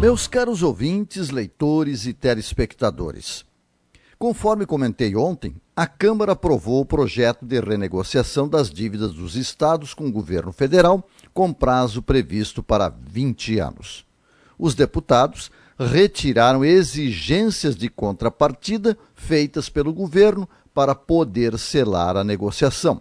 Meus caros ouvintes, leitores e telespectadores, conforme comentei ontem, a Câmara aprovou o projeto de renegociação das dívidas dos estados com o governo federal, com prazo previsto para 20 anos. Os deputados retiraram exigências de contrapartida feitas pelo governo para poder selar a negociação.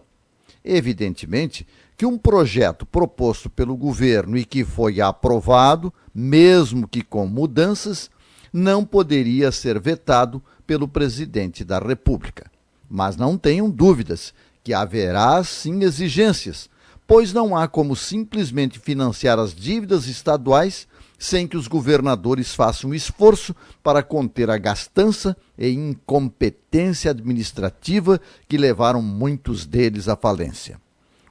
Evidentemente que um projeto proposto pelo governo e que foi aprovado, mesmo que com mudanças, não poderia ser vetado pelo presidente da República. Mas não tenham dúvidas que haverá sim exigências, pois não há como simplesmente financiar as dívidas estaduais sem que os governadores façam esforço para conter a gastança e incompetência administrativa que levaram muitos deles à falência.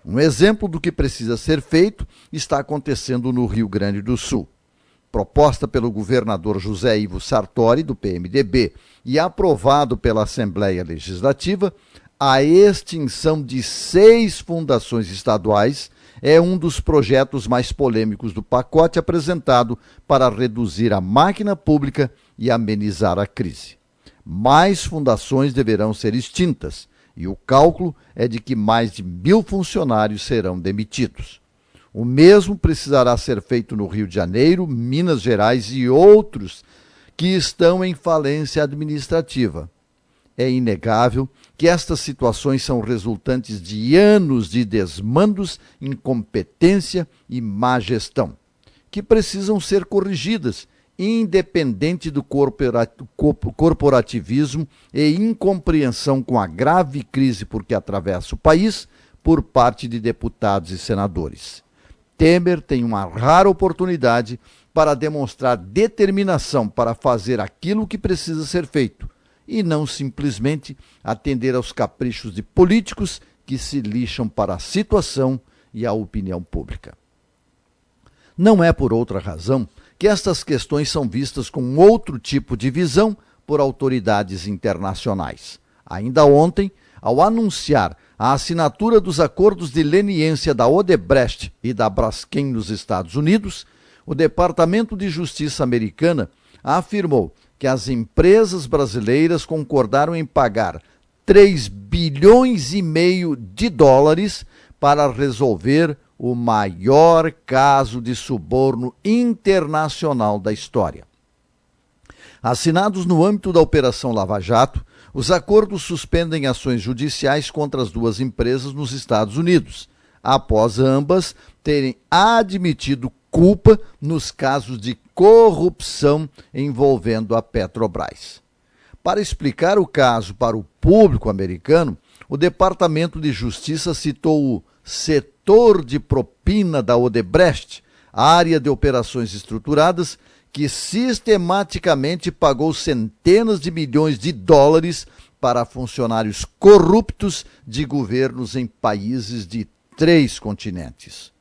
Um exemplo do que precisa ser feito está acontecendo no Rio Grande do Sul. Proposta pelo governador José Ivo Sartori, do PMDB, e aprovado pela Assembleia Legislativa, a extinção de 6 fundações estaduais é um dos projetos mais polêmicos do pacote apresentado para reduzir a máquina pública e amenizar a crise. Mais fundações deverão ser extintas, e o cálculo é de que mais de 1.000 funcionários serão demitidos. O mesmo precisará ser feito no Rio de Janeiro, Minas Gerais e outros que estão em falência administrativa. É inegável que estas situações são resultantes de anos de desmandos, incompetência e má gestão, que precisam ser corrigidas, independente do corporativismo e incompreensão com a grave crise por que atravessa o país por parte de deputados e senadores. Temer tem uma rara oportunidade para demonstrar determinação para fazer aquilo que precisa ser feito e não simplesmente atender aos caprichos de políticos que se lixam para a situação e a opinião pública. Não é por outra razão que estas questões são vistas com outro tipo de visão por autoridades internacionais. Ainda ontem, ao anunciar a assinatura dos acordos de leniência da Odebrecht e da Braskem nos Estados Unidos, o Departamento de Justiça americana afirmou que as empresas brasileiras concordaram em pagar 3,5 bilhões de dólares para resolver o maior caso de suborno internacional da história. Assinados no âmbito da Operação Lava Jato, os acordos suspendem ações judiciais contra as duas empresas nos Estados Unidos, após ambas terem admitido culpa nos casos de corrupção envolvendo a Petrobras. Para explicar o caso para o público americano, o Departamento de Justiça citou o setor de propina da Odebrecht, área de operações estruturadas, que sistematicamente pagou centenas de milhões de dólares para funcionários corruptos de governos em países de 3 continentes.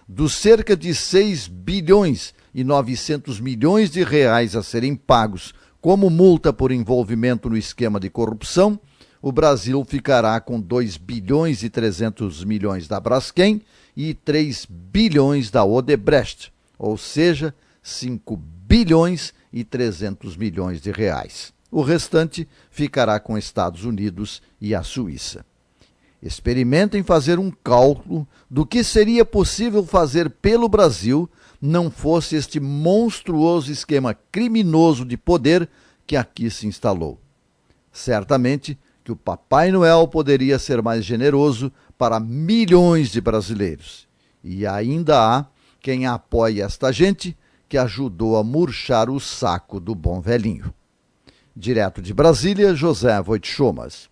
Dos cerca de 6 bilhões e 900 milhões de reais a serem pagos como multa por envolvimento no esquema de corrupção, o Brasil ficará com 2 bilhões e 300 milhões da Braskem e 3 bilhões da Odebrecht, ou seja, 5 bilhões e 300 milhões de reais. O restante ficará com Estados Unidos e a Suíça. Experimentem fazer um cálculo do que seria possível fazer pelo Brasil não fosse este monstruoso esquema criminoso de poder que aqui se instalou. Certamente que o Papai Noel poderia ser mais generoso para milhões de brasileiros. E ainda há quem apoie esta gente que ajudou a murchar o saco do bom velhinho. Direto de Brasília, José Wojtchomas.